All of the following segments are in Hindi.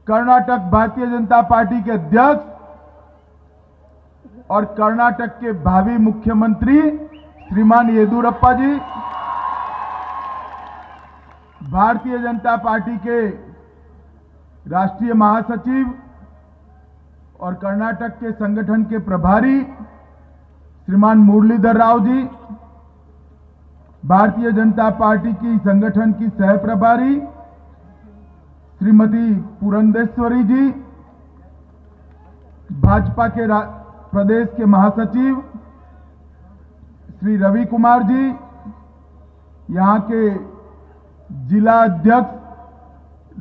कर्नाटक भारतीय जनता पार्टी के अध्यक्ष और कर्नाटक के भावी मुख्यमंत्री श्रीमान येदियुरप्पा जी, भारतीय जनता पार्टी के राष्ट्रीय महासचिव और कर्नाटक के संगठन के प्रभारी श्रीमान मुरलीधर राव जी, भारतीय जनता पार्टी की संगठन की सह प्रभारी श्रीमती पुरंदेश्वरी जी, भाजपा के प्रदेश के महासचिव श्री रवि कुमार जी, यहां के जिला अध्यक्ष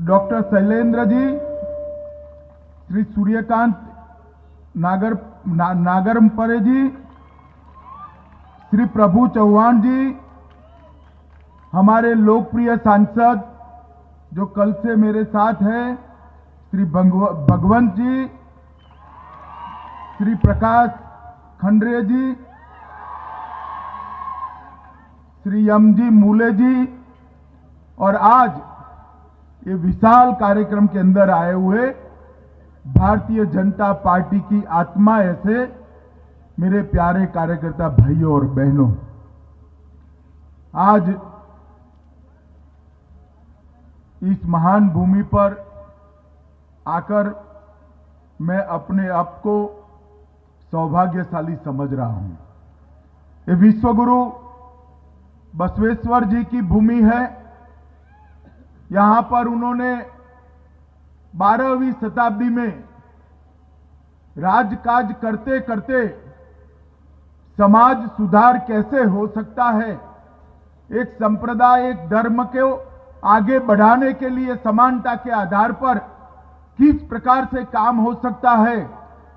डॉक्टर शैलेंद्र जी, श्री सूर्यकांत नागरपरे जी, श्री प्रभु चौहान जी, हमारे लोकप्रिय सांसद जो कल से मेरे साथ हैं श्री भगवंत जी, श्री प्रकाश खंडरे जी, श्री एम.जी. मूले जी, और आज ये विशाल कार्यक्रम के अंदर आए हुए भारतीय जनता पार्टी की आत्मा ऐसे मेरे प्यारे कार्यकर्ता भाइयों और बहनों, आज इस महान भूमि पर आकर मैं अपने आप को सौभाग्यशाली समझ रहा हूं। ये विश्वगुरु बसवेश्वर जी की भूमि है। यहां पर उन्होंने 12वीं शताब्दी में राजकाज करते करते समाज सुधार कैसे हो सकता है, एक संप्रदाय, एक धर्म को आगे बढ़ाने के लिए समानता के आधार पर किस प्रकार से काम हो सकता है,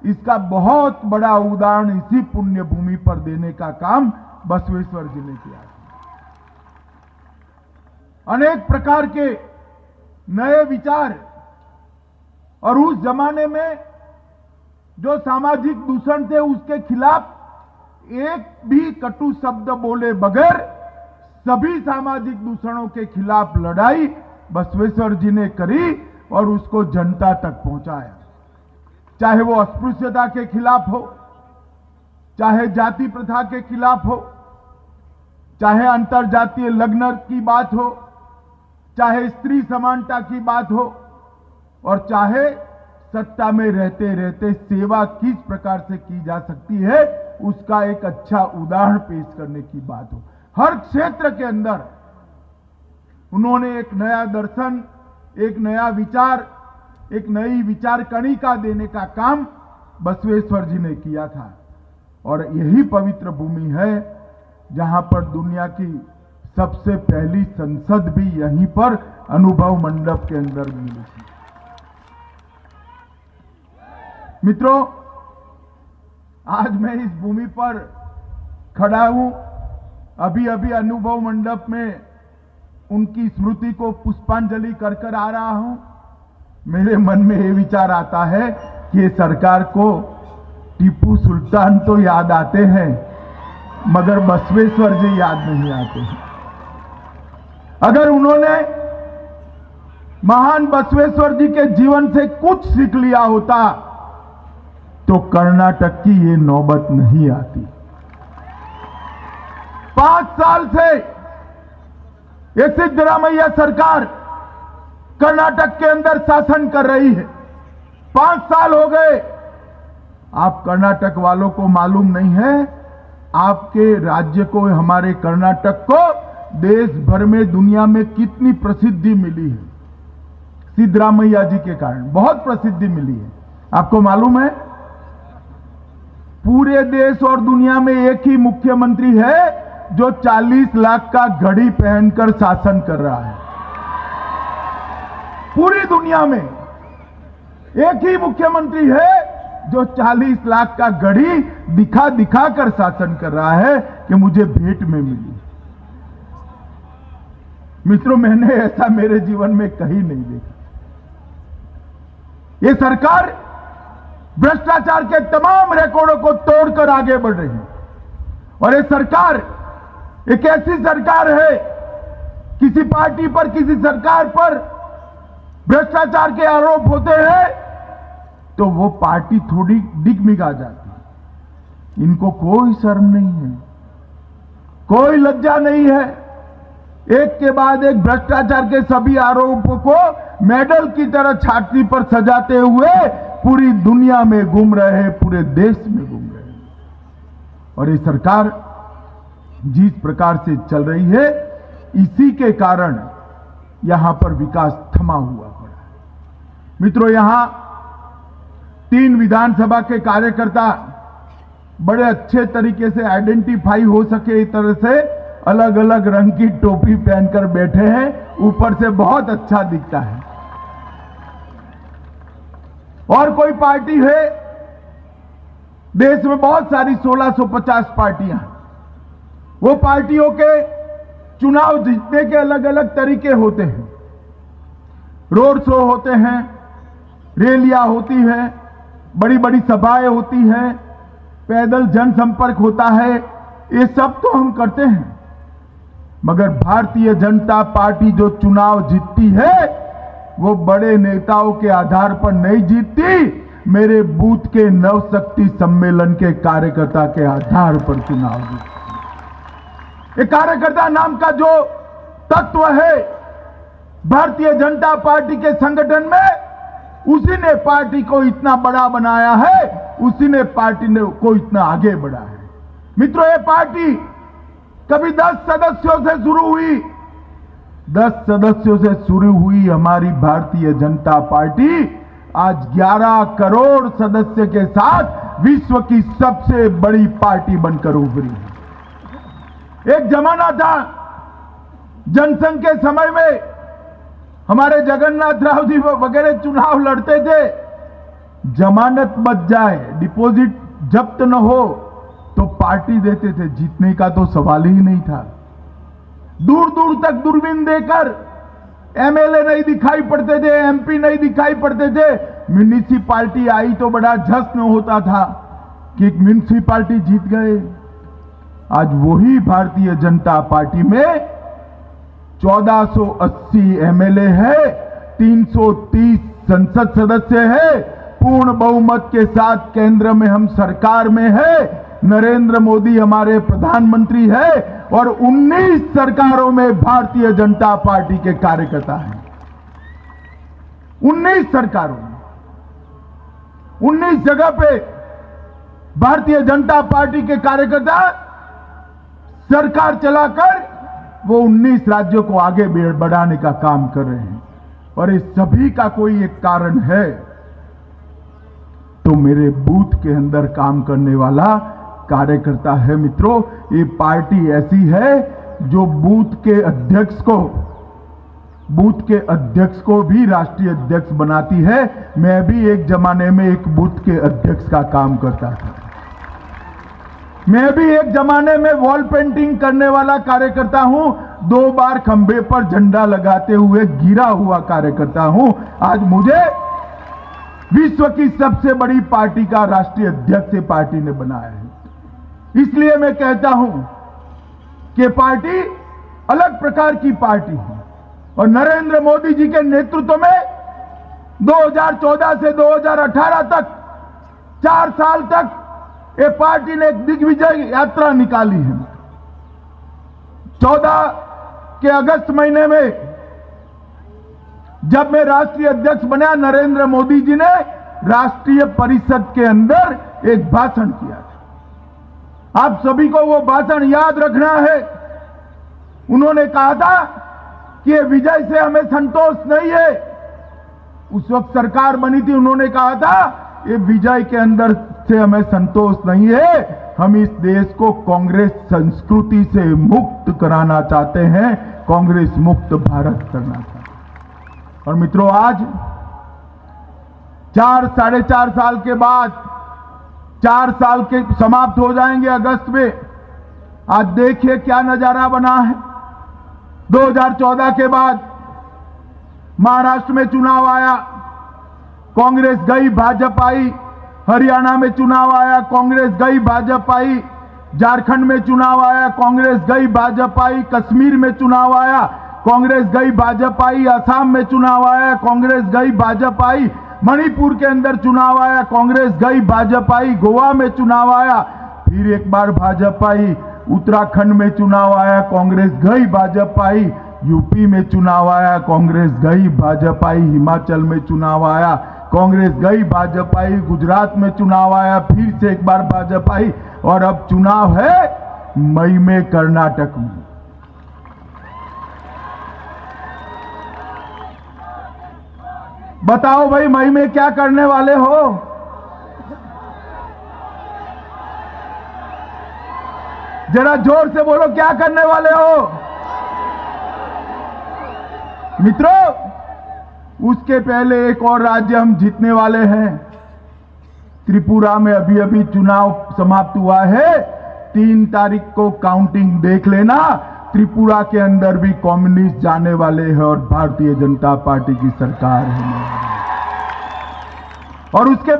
इसका बहुत बड़ा उदाहरण इसी पुण्य भूमि पर देने का काम बसवेश्वर जी ने किया। अनेक प्रकार के नए विचार, और उस जमाने में जो सामाजिक दूषण थे उसके खिलाफ एक भी कटु शब्द बोले बगैर सभी सामाजिक दूषणों के खिलाफ लड़ाई बसवेश्वर जी ने करी और उसको जनता तक पहुंचाया। चाहे वो अस्पृश्यता के खिलाफ हो, चाहे जाति प्रथा के खिलाफ हो, चाहे अंतरजातीय लग्न की बात हो, चाहे स्त्री समानता की बात हो, और चाहे सत्ता में रहते रहते सेवा किस प्रकार से की जा सकती है उसका एक अच्छा उदाहरण पेश करने की बात हो। हर क्षेत्र के अंदर उन्होंने एक नया दर्शन, एक नया विचार, एक नई विचार कणिका देने का काम बसवेश्वर जी ने किया था। और यही पवित्र भूमि है जहां पर दुनिया की सबसे पहली संसद भी यहीं पर अनुभव मंडप के अंदर मिली थी। मित्रों, आज मैं इस भूमि पर खड़ा हूं। अभी अभी अनुभव मंडप में उनकी स्मृति को पुष्पांजलि कर आ रहा हूं। मेरे मन में ये विचार आता है कि ये सरकार को टीपू सुल्तान तो याद आते हैं मगर बसवेश्वर जी याद नहीं आते हैं। अगर उन्होंने महान बसवेश्वर जी के जीवन से कुछ सीख लिया होता तो कर्नाटक की ये नौबत नहीं आती। 5 साल से ये सिद्धरामैया सरकार कर्नाटक के अंदर शासन कर रही है। 5 साल हो गए। आप कर्नाटक वालों को मालूम नहीं है, आपके राज्य को, हमारे कर्नाटक को देश भर में, दुनिया में कितनी प्रसिद्धि मिली है। सिद्धरामैया जी के कारण बहुत प्रसिद्धि मिली है। आपको मालूम है, पूरे देश और दुनिया में एक ही मुख्यमंत्री है जो 40 लाख का घड़ी पहनकर शासन कर रहा है। पूरी दुनिया में एक ही मुख्यमंत्री है जो 40 लाख का घड़ी दिखा दिखा कर शासन कर रहा है कि मुझे भेंट में मिली। मित्रों, मैंने ऐसा मेरे जीवन में कहीं नहीं देखा। ये सरकार भ्रष्टाचार के तमाम रिकॉर्डों को तोड़कर आगे बढ़ रही है। और ये सरकार एक ऐसी सरकार है, किसी पार्टी पर, किसी सरकार पर भ्रष्टाचार के आरोप होते हैं तो वो पार्टी थोड़ी डिगमिगा जाती है। इनको कोई शर्म नहीं है, कोई लज्जा नहीं है। एक के बाद एक भ्रष्टाचार के सभी आरोपों को मेडल की तरह छाती पर सजाते हुए पूरी दुनिया में घूम रहे हैं, पूरे देश में घूम रहे हैं। और ये सरकार जिस प्रकार से चल रही है, इसी के कारण यहां पर विकास थमा हुआ पड़ा है। मित्रों, यहां 3 विधानसभा के कार्यकर्ता बड़े अच्छे तरीके से आइडेंटिफाई हो सके इस तरह से अलग अलग रंग की टोपी पहनकर बैठे हैं, ऊपर से बहुत अच्छा दिखता है। और कोई पार्टी है, देश में बहुत सारी 1650 पार्टियां हैं। वो पार्टियों के चुनाव जीतने के अलग अलग तरीके होते हैं। रोड शो होते हैं, रैलियां होती है, बड़ी बड़ी सभाएं होती हैं, पैदल जनसंपर्क होता है। ये सब तो हम करते हैं, मगर भारतीय जनता पार्टी जो चुनाव जीतती है वो बड़े नेताओं के आधार पर नहीं जीतती, मेरे बूथ के नवशक्ति सम्मेलन के कार्यकर्ता के आधार पर चुनाव जीतती। ये कार्यकर्ता नाम का जो तत्व है भारतीय जनता पार्टी के संगठन में, उसी ने पार्टी को इतना बड़ा बनाया है, उसी ने पार्टी को इतना आगे बढ़ा है। मित्रों, ये पार्टी कभी 10 सदस्यों से शुरू हुई, 10 सदस्यों से शुरू हुई हमारी भारतीय जनता पार्टी आज 11 करोड़ सदस्य के साथ विश्व की सबसे बड़ी पार्टी बनकर उभरी है। एक जमाना था, जनसंघ के समय में हमारे जगन्नाथ राव जी वगैरह चुनाव लड़ते थे, जमानत बच जाए, डिपॉजिट जब्त न हो तो पार्टी देते थे, जीतने का तो सवाल ही नहीं था। दूर दूर तक दूरबीन देकर एमएलए नहीं दिखाई पड़ते थे, एमपी नहीं दिखाई पड़ते थे। म्यूनिसिपालिटी आई तो बड़ा जश्न होता था कि म्यूनिसिपालिटी जीत गए। आज वही भारतीय जनता पार्टी में 1480 एमएलए है, 330 संसद सदस्य है, पूर्ण बहुमत के साथ केंद्र में हम सरकार में है, नरेंद्र मोदी हमारे प्रधानमंत्री है और 19 सरकारों में भारतीय जनता पार्टी के कार्यकर्ता हैं। 19 सरकारों में 19 जगह पे भारतीय जनता पार्टी के कार्यकर्ता सरकार चलाकर वो 19 राज्यों को आगे बढ़ाने का काम कर रहे हैं। और इस सभी का कोई एक कारण है, तो मेरे बूथ के अंदर काम करने वाला कार्यकर्ता है। मित्रों, ये पार्टी ऐसी है जो बूथ के अध्यक्ष को भी राष्ट्रीय अध्यक्ष बनाती है। मैं भी एक जमाने में एक बूथ के अध्यक्ष का काम करता था। मैं भी एक जमाने में वॉल पेंटिंग करने वाला कार्यकर्ता हूं, 2 बार खंबे पर झंडा लगाते हुए गिरा हुआ कार्यकर्ता हूं। आज मुझे विश्व की सबसे बड़ी पार्टी का राष्ट्रीय अध्यक्ष पार्टी ने बनाया है। इसलिए मैं कहता हूं कि पार्टी अलग प्रकार की पार्टी है और नरेंद्र मोदी जी के नेतृत्व में 2014 से 2018 तक 4 साल तक ये पार्टी ने एक दिग्विजय यात्रा निकाली है। 14 के अगस्त महीने में जब मैं राष्ट्रीय अध्यक्ष बना, नरेंद्र मोदी जी ने राष्ट्रीय परिषद के अंदर एक भाषण किया था। आप सभी को वो भाषण याद रखना है। उन्होंने कहा था कि ये विजय से हमें संतोष नहीं है। उस वक्त सरकार बनी थी, उन्होंने कहा था ये विजय के अंदर से हमें संतोष नहीं है, हम इस देश को कांग्रेस संस्कृति से मुक्त कराना चाहते हैं, कांग्रेस मुक्त भारत करना चाहते हैं। और मित्रों, आज 4 - 4.5 साल के बाद 4 साल के समाप्त हो जाएंगे अगस्त में। आज देखिए क्या नजारा बना है। 2014 के बाद महाराष्ट्र में चुनाव आया, कांग्रेस गई, भाजपा आई। हरियाणा में चुनाव आया, कांग्रेस गई, भाजपा आई। झारखंड में चुनाव आया, कांग्रेस गई, भाजपा आई। कश्मीर में चुनाव आया, कांग्रेस गई, भाजपा आई। असम में चुनाव आया, कांग्रेस गई, भाजपा आई। मणिपुर के अंदर चुनाव आया, कांग्रेस गई, भाजपा आई। गोवा में चुनाव आया, फिर एक बार भाजपा आई। उत्तराखंड में चुनाव आया, कांग्रेस गई, भाजपा आई। यूपी में चुनाव आया, कांग्रेस गई, भाजपा आई। हिमाचल में चुनाव आया, कांग्रेस गई, भाजपा आई। गुजरात में चुनाव आया, फिर से एक बार भाजपा आई। और अब चुनाव है मई में कर्नाटक में। बताओ भाई, मई में क्या करने वाले हो? जरा जोर से बोलो, क्या करने वाले हो मित्रों? उसके पहले एक और राज्य हम जीतने वाले हैं। त्रिपुरा में अभी अभी चुनाव समाप्त हुआ है। 3 तारीख को काउंटिंग देख लेना। त्रिपुरा के अंदर भी कम्युनिस्ट जाने वाले हैं और भारतीय जनता पार्टी की सरकार है। और उसके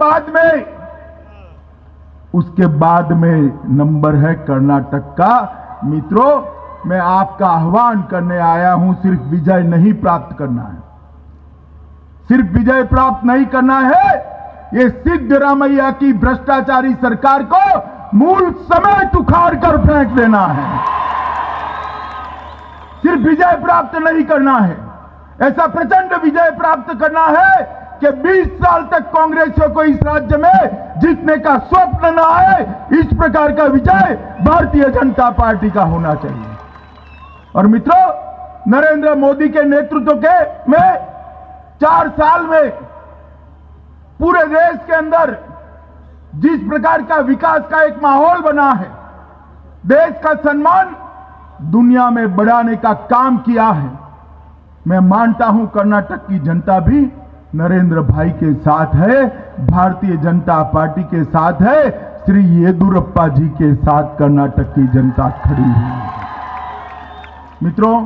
बाद में नंबर है कर्नाटक का। मित्रों, मैं आपका आह्वान करने आया हूं, सिर्फ विजय नहीं प्राप्त करना है, सिर्फ विजय प्राप्त नहीं करना है, ये सिद्धरामैया की भ्रष्टाचारी सरकार को मूल समेत उखाड़ कर फेंक देना है। सिर्फ विजय प्राप्त नहीं करना है, ऐसा प्रचंड विजय प्राप्त करना है कि 20 साल तक कांग्रेसियों को इस राज्य में जीतने का स्वप्न न आए। इस प्रकार का विजय भारतीय जनता पार्टी का होना चाहिए। और मित्रों, नरेंद्र मोदी के नेतृत्व में 4 साल में पूरे देश के अंदर जिस प्रकार का विकास का एक माहौल बना है, देश का सम्मान दुनिया में बढ़ाने का काम किया है। मैं मानता हूं कर्नाटक की जनता भी नरेंद्र भाई के साथ है, भारतीय जनता पार्टी के साथ है, श्री येदुरप्पा जी के साथ कर्नाटक की जनता खड़ी है। मित्रों,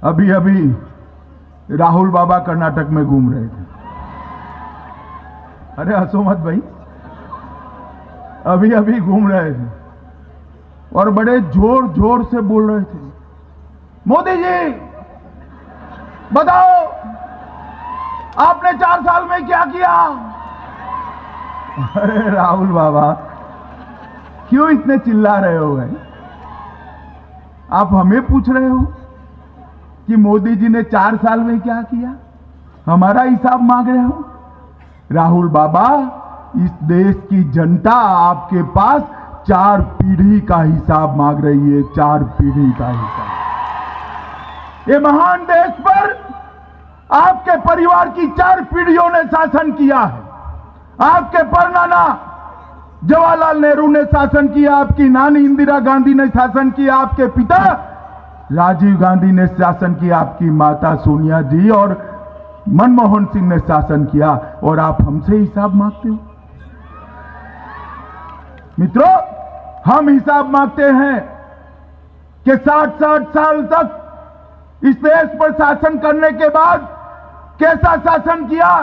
अभी अभी राहुल बाबा कर्नाटक में घूम रहे थे। अरे हंसो मत भाई, अभी अभी घूम रहे थे और बड़े जोर जोर से बोल रहे थे, मोदी जी बताओ आपने 4 साल में क्या किया। अरे राहुल बाबा, क्यों इतने चिल्ला रहे हो भाई? आप हमें पूछ रहे हो कि मोदी जी ने 4 साल में क्या किया, हमारा हिसाब मांग रहे हो? राहुल बाबा, इस देश की जनता आपके पास 4 पीढ़ी का हिसाब मांग रही है, 4 पीढ़ी का हिसाब। ये महान देश पर आपके परिवार की 4 पीढ़ियों ने शासन किया है। आपके परनाना जवाहरलाल नेहरू ने शासन किया, आपकी नानी इंदिरा गांधी ने शासन किया, आपके पिता राजीव गांधी ने शासन किया, आपकी माता सोनिया जी और मनमोहन सिंह ने शासन किया, और आप हमसे हिसाब मांगते हो। मित्रों, हम हिसाब मांगते हैं कि 60 साल तक इस देश पर शासन करने के बाद कैसा शासन किया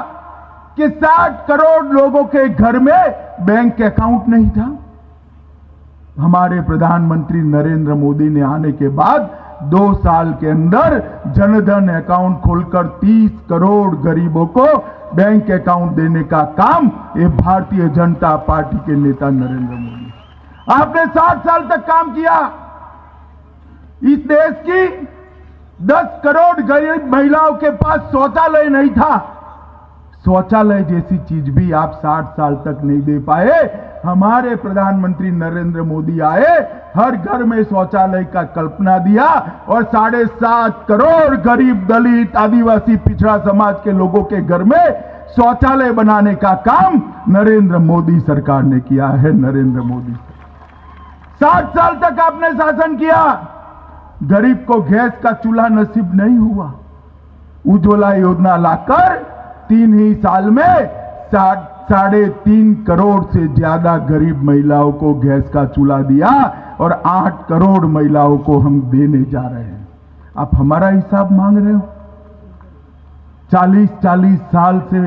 कि 60 करोड़ लोगों के घर में बैंक अकाउंट नहीं था। हमारे प्रधानमंत्री नरेंद्र मोदी ने आने के बाद 2 साल के अंदर जनधन अकाउंट खोलकर 30 करोड़ गरीबों को बैंक अकाउंट देने का काम ये भारतीय जनता पार्टी के नेता नरेंद्र मोदी। आपने 60 साल तक काम किया। इस देश की 10 करोड़ गरीब महिलाओं के पास शौचालय नहीं था। शौचालय जैसी चीज भी आप 60 साल तक नहीं दे पाए। हमारे प्रधानमंत्री नरेंद्र मोदी आए, हर घर में शौचालय का कल्पना दिया और 7.5 करोड़ गरीब, दलित, आदिवासी, पिछड़ा समाज के लोगों के घर में शौचालय बनाने का काम नरेंद्र मोदी सरकार ने किया है। नरेंद्र मोदी 60 साल तक आपने शासन किया, गरीब को गैस का चूल्हा नसीब नहीं हुआ। उज्ज्वला योजना लाकर 3 ही साल में 3.5 करोड़ से ज्यादा गरीब महिलाओं को गैस का चूल्हा दिया और 8 करोड़ महिलाओं को हम देने जा रहे हैं। आप हमारा हिसाब मांग रहे हो? 40 साल से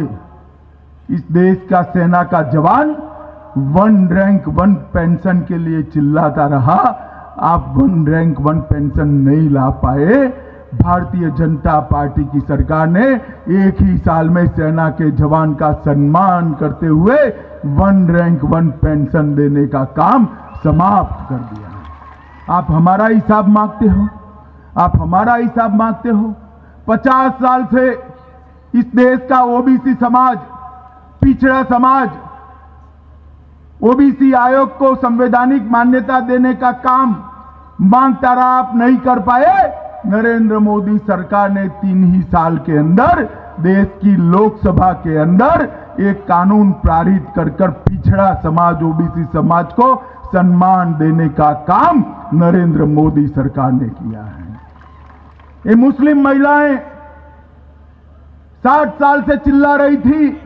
इस देश का सेना का जवान 1 रैंक 1 पेंशन के लिए चिल्लाता रहा। आप 1 रैंक 1 पेंशन नहीं ला पाए। भारतीय जनता पार्टी की सरकार ने एक ही साल में सेना के जवान का सम्मान करते हुए 1 रैंक 1 पेंशन देने का काम समाप्त कर दिया है। आप हमारा हिसाब मांगते हो, आप हमारा हिसाब मांगते हो। 50 साल से इस देश का ओबीसी समाज, पिछड़ा समाज, ओबीसी आयोग को संवैधानिक मान्यता देने का काम मांगता रहा, आप नहीं कर पाए। नरेंद्र मोदी सरकार ने 3 ही साल के अंदर देश की लोकसभा के अंदर एक कानून पारित कर पिछड़ा समाज, ओबीसी समाज को सम्मान देने का काम नरेंद्र मोदी सरकार ने किया है। ये मुस्लिम महिलाएं 60 साल से चिल्ला रही थी,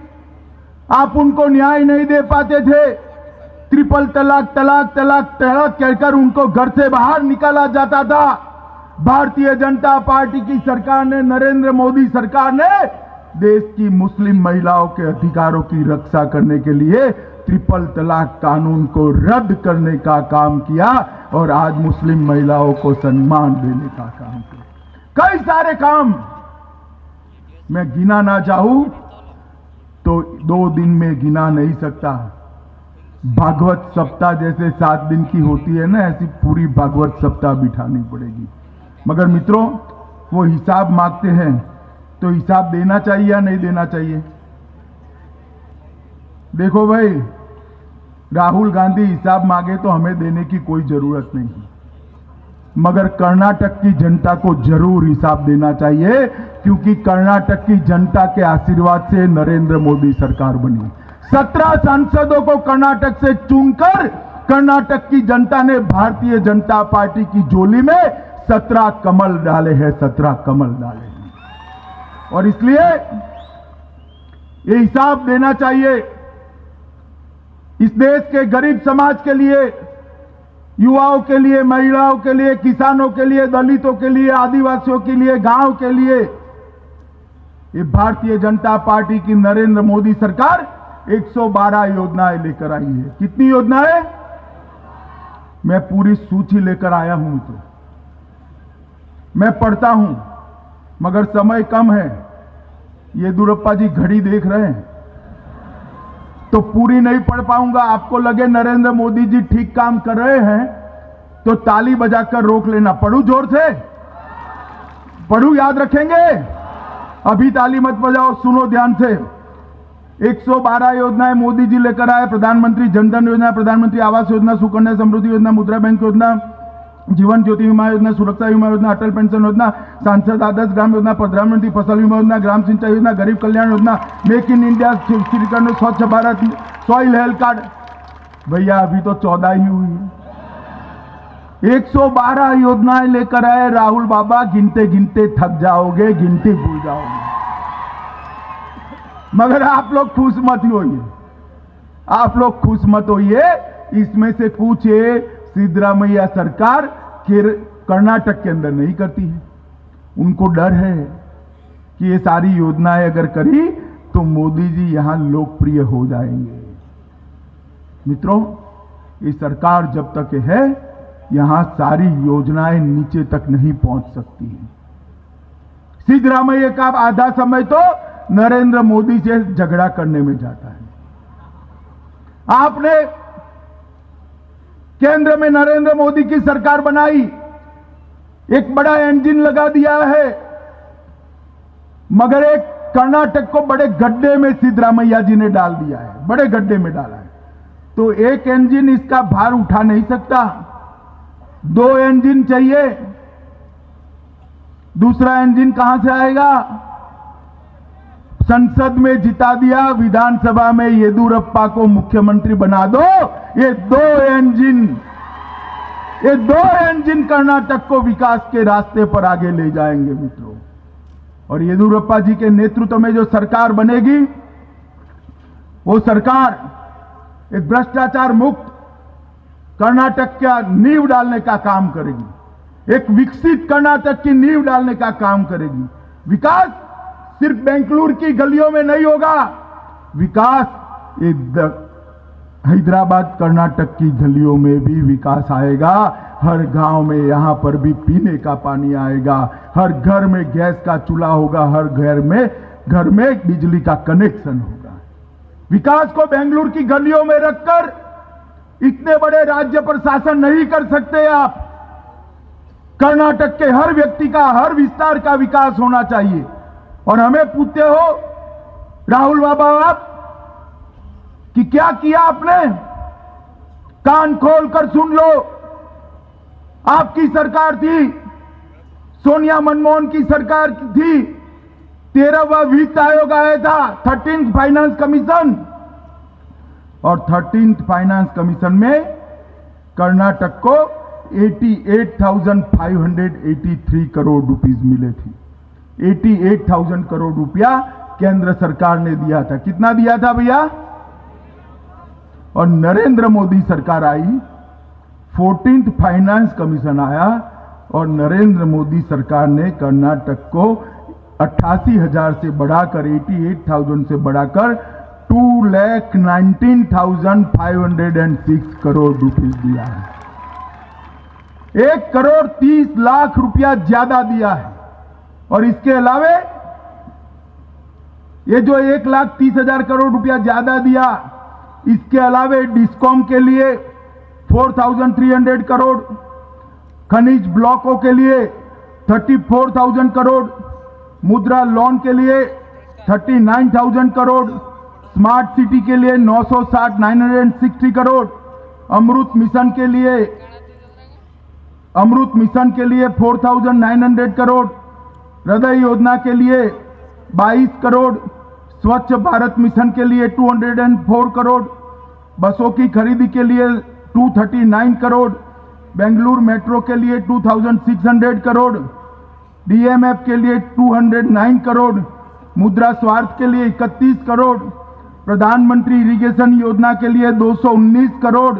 आप उनको न्याय नहीं दे पाते थे। ट्रिपल तलाक, तलाक, तलाक, तलाक कहकर उनको घर से बाहर निकाला जाता था। भारतीय जनता पार्टी की सरकार ने, नरेंद्र मोदी सरकार ने देश की मुस्लिम महिलाओं के अधिकारों की रक्षा करने के लिए ट्रिपल तलाक कानून को रद्द करने का काम किया और आज मुस्लिम महिलाओं को सम्मान देने का काम किया। कई सारे काम मैं गिना ना चाहूं तो 2 दिन में गिना नहीं सकता। भागवत सप्ताह जैसे 7 दिन की होती है ना, ऐसी पूरी भागवत सप्ताह बिठानी पड़ेगी। मगर मित्रों, वो हिसाब मांगते हैं तो हिसाब देना चाहिए या नहीं देना चाहिए? देखो भाई, राहुल गांधी हिसाब मांगे तो हमें देने की कोई जरूरत नहीं, मगर कर्नाटक की जनता को जरूर हिसाब देना चाहिए, क्योंकि कर्नाटक की जनता के आशीर्वाद से नरेंद्र मोदी सरकार बनी। 17 सांसदों को कर्नाटक से चुनकर कर्नाटक की जनता ने भारतीय जनता पार्टी की झोली में 17 कमल डाले हैं, 17 कमल डाले हैं। और इसलिए ये हिसाब देना चाहिए। इस देश के गरीब समाज के लिए, युवाओं के लिए, महिलाओं के लिए, किसानों के लिए, दलितों के लिए, आदिवासियों के लिए, गांव के लिए ये भारतीय जनता पार्टी की नरेंद्र मोदी सरकार 112 योजनाएं लेकर आई है। कितनी योजनाएं? मैं पूरी सूची लेकर आया हूं, तो मैं पढ़ता हूं, मगर समय कम है। येदियुरप्पा जी घड़ी देख रहे हैं तो पूरी नहीं पढ़ पाऊंगा। आपको लगे नरेंद्र मोदी जी ठीक काम कर रहे हैं तो ताली बजाकर रोक लेना। पढ़ू जोर से? पढ़ू, याद रखेंगे? अभी ताली मत बजाओ, सुनो ध्यान से। 112 योजनाएं मोदी जी लेकर आए। प्रधानमंत्री जनधन योजना, प्रधानमंत्री आवास योजना, सुकन्या समृद्धि योजना, मुद्रा बैंक योजना, जीवन ज्योति बीमा योजना, सुरक्षा बीमा योजना, अटल पेंशन योजना, सांसद आदर्श ग्राम योजना, प्रधानमंत्री फसल बीमा योजना, ग्राम सिंचाई योजना, गरीब Kalyan Yojana, make in India, श्रीकरण, स्वच्छ भारत, सॉइल हेल्थ कार्ड। भैया अभी तो 14 ही हुई है। 112 योजनाएं लेकर आए राहुल बाबा, गिनते गिनते थक जाओगे, गिनती भूल जाओगे। मगर आप लोग खुश मत होइए, आप लोग खुश मत होइए। इसमें से कुछ सिद्धरामैया सरकार कर्नाटक के अंदर नहीं करती है। उनको डर है कि ये सारी योजनाएं अगर करी तो मोदी जी यहां लोकप्रिय हो जाएंगे। मित्रों, ये सरकार जब तक है, यहां सारी योजनाएं नीचे तक नहीं पहुंच सकती हैं। सिद्धरामैया का आधा समय तो नरेंद्र मोदी से झगड़ा करने में जाता है। आपने केंद्र में नरेंद्र मोदी की सरकार बनाई, एक बड़ा इंजन लगा दिया है, मगर एक कर्नाटक को बड़े गड्ढे में सिद्धरामैया जी ने डाल दिया है, बड़े गड्ढे में डाला है। तो एक इंजन इसका भार उठा नहीं सकता, 2 इंजन चाहिए। दूसरा इंजन कहां से आएगा? संसद में जिता दिया, विधानसभा में येदियुरप्पा को मुख्यमंत्री बना दो। ये 2 इंजन कर्नाटक को विकास के रास्ते पर आगे ले जाएंगे मित्रों। और येदियुरप्पा जी के नेतृत्व में जो सरकार बनेगी, वो सरकार एक भ्रष्टाचार मुक्त कर्नाटक का नींव डालने का काम करेगी, एक विकसित कर्नाटक की नींव डालने का काम करेगी। विकास सिर्फ बेंगलुरु की गलियों में नहीं होगा, विकास हैदराबाद कर्नाटक की गलियों में भी विकास आएगा। हर गांव में यहां पर भी पीने का पानी आएगा, हर घर में गैस का चूल्हा होगा, हर घर में बिजली का कनेक्शन होगा। विकास को बेंगलुरु की गलियों में रखकर इतने बड़े राज्य पर शासन नहीं कर सकते आप। कर्नाटक के हर व्यक्ति का, हर विस्तार का विकास होना चाहिए। और हमें पूछते हो राहुल बाबा आप कि क्या किया आपने? कान खोलकर सुन लो, आपकी सरकार थी, सोनिया मनमोहन की सरकार थी, 13वां वित्त आयोग आया था, 13th फाइनेंस कमीशन, और 13th फाइनेंस कमीशन में कर्नाटक को 88,583 करोड़ रुपीस मिले थे। 88,000 करोड़ रुपया केंद्र सरकार ने दिया था। कितना दिया था भैया? और नरेंद्र मोदी सरकार आई, 14th फाइनेंस कमीशन आया और नरेंद्र मोदी सरकार ने कर्नाटक को 88,000 से बढ़ाकर 88,000 से बढ़ाकर 2,19,506 करोड़ रुपीस दिया है। 1,30,00,000 रुपया ज्यादा दिया है। और इसके अलावे ये जो 1,30,000 करोड़ रुपया ज्यादा दिया, इसके अलावे डिस्कॉम के लिए 4,300 करोड़, खनिज ब्लॉकों के लिए 34,000 करोड़, मुद्रा लोन के लिए 39,000 करोड़, स्मार्ट सिटी के लिए 960 करोड़, अमृत मिशन के लिए 4,900 करोड़, हृदय योजना के लिए 22 करोड़, स्वच्छ भारत मिशन के लिए 204 करोड़, बसों की खरीदी के लिए 239 करोड़, बेंगलुरु मेट्रो के लिए 2,600 करोड़, डीएमएफ के लिए 209 करोड़, मुद्रा स्वास्थ्य के लिए 31 करोड़, प्रधानमंत्री इरिगेशन योजना के लिए 219 करोड़,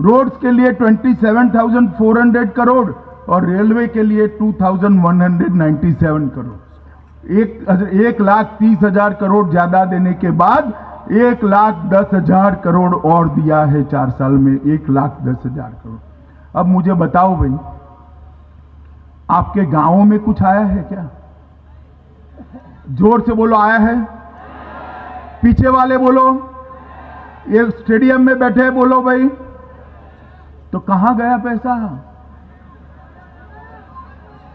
रोड्स के लिए 27,400 करोड़ और रेलवे के लिए 2,197 करोड़। 1,30,000 करोड़ ज्यादा देने के बाद 1,10,000 करोड़ और दिया है 4 साल में, 1,10,000 करोड़। अब मुझे बताओ भाई, आपके गांवों में कुछ आया है क्या? जोर से बोलो, आया है? पीछे वाले बोलो, ये स्टेडियम में बैठे बोलो भाई। तो कहां गया पैसा?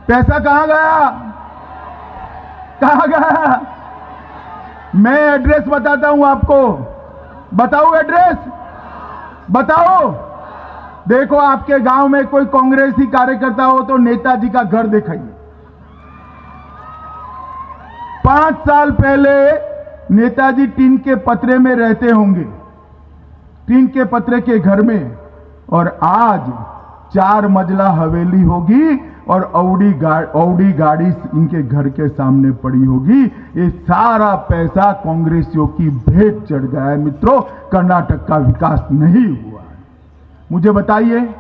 पैसा कहां गया? कहां गया? मैं एड्रेस बताता हूं आपको। बताओ एड्रेस, बताओ। देखो, आपके गांव में कोई कांग्रेसी कार्यकर्ता हो तो नेताजी का घर दिखाइए। 5 साल पहले नेताजी टीन के पतरे में रहते होंगे, टीन के पतरे के घर में, और आज 4 मंजिला हवेली होगी और औडी गाड़ी इनके घर के सामने पड़ी होगी। ये सारा पैसा कांग्रेसियों की भेंट चढ़ गया है। मित्रों, कर्नाटक का विकास नहीं हुआ है। मुझे बताइए,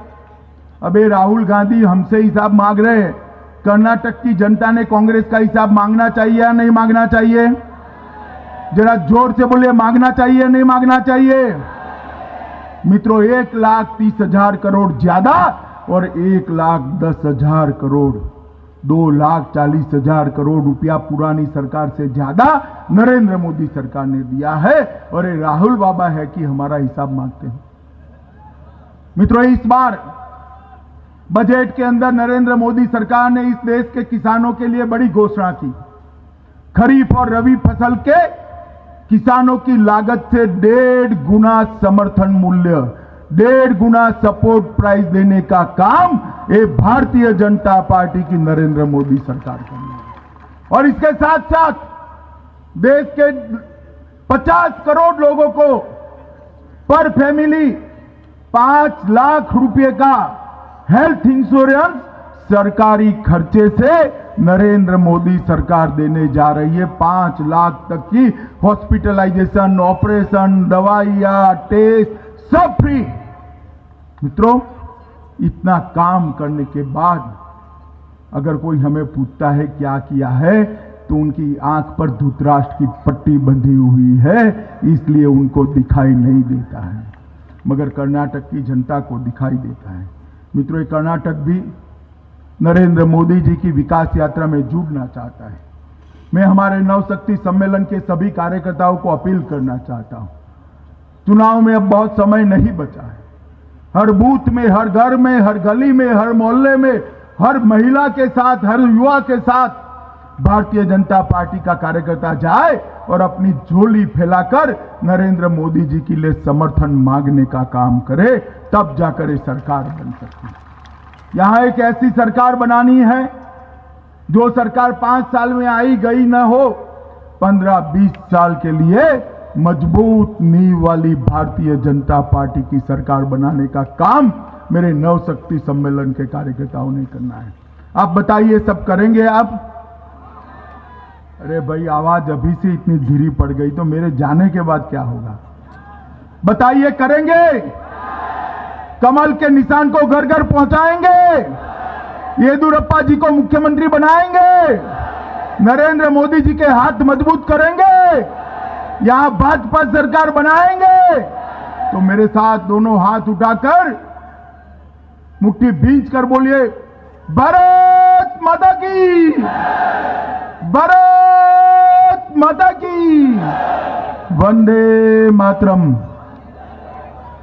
अबे राहुल गांधी हमसे हिसाब मांग रहे हैं, कर्नाटक की जनता ने कांग्रेस का हिसाब मांगना चाहिए या नहीं मांगना चाहिए? जरा जोर से बोलिए, मांगना चाहिए नहीं मांगना चाहिए? मित्रों, 1,30,000 करोड़ ज्यादा और 1,10,000 करोड़, 2,40,000 करोड़ रुपया पुरानी सरकार से ज्यादा नरेंद्र मोदी सरकार ने दिया है। और ये राहुल बाबा है कि हमारा हिसाब मांगते हैं। मित्रों, इस बार बजट के अंदर नरेंद्र मोदी सरकार ने इस देश के किसानों के लिए बड़ी घोषणा की। खरीफ और रबी फसल के किसानों की लागत से 1.5 गुना समर्थन मूल्य, 1.5 गुना सपोर्ट प्राइस देने का काम ये भारतीय जनता पार्टी की नरेंद्र मोदी सरकार कर रही है। और इसके साथ साथ देश के 50 करोड़ लोगों को पर फैमिली 5 लाख रुपए का हेल्थ इंश्योरेंस सरकारी खर्चे से नरेंद्र मोदी सरकार देने जा रही है। 5 लाख तक की हॉस्पिटलाइजेशन, ऑपरेशन, दवाइयां, टेस्ट सब फ्री। मित्रों, इतना काम करने के बाद अगर कोई हमें पूछता है क्या किया है, तो उनकी आंख पर धृतराष्ट्र की पट्टी बंधी हुई है, इसलिए उनको दिखाई नहीं देता है, मगर कर्नाटक की जनता को दिखाई देता है। मित्रों, कर्नाटक भी नरेंद्र मोदी जी की विकास यात्रा में जुड़ना चाहता है। मैं हमारे नवशक्ति सम्मेलन के सभी कार्यकर्ताओं को अपील करना चाहता हूं, चुनाव में अब बहुत समय नहीं बचा है। हर बूथ में, हर घर में, हर गली में, हर मोहल्ले में, हर महिला के साथ, हर युवा के साथ भारतीय जनता पार्टी का कार्यकर्ता जाए और अपनी झोली फैलाकर नरेंद्र मोदी जी के लिए समर्थन मांगने का काम करे, तब जाकर ये सरकार बन सकती है। यहां एक ऐसी सरकार बनानी है जो सरकार 5 साल में आई गई न हो, 15-20 साल के लिए मजबूत नींव वाली भारतीय जनता पार्टी की सरकार बनाने का काम मेरे नवशक्ति सम्मेलन के कार्यकर्ताओं ने करना है। आप बताइए, सब करेंगे आप? अरे भाई, आवाज अभी से इतनी धीरी पड़ गई तो मेरे जाने के बाद क्या होगा? बताइए, करेंगे? कमल के निशान को घर घर पहुंचाएंगे? येदियुरप्पा जी को मुख्यमंत्री बनाएंगे? नरेंद्र मोदी जी के हाथ मजबूत करेंगे? यहां भाजपा सरकार बनाएंगे? तो मेरे साथ दोनों हाथ उठाकर मुट्ठी भींच कर बोलिए, भारत माता की, भारत माता की, वंदे मातरम।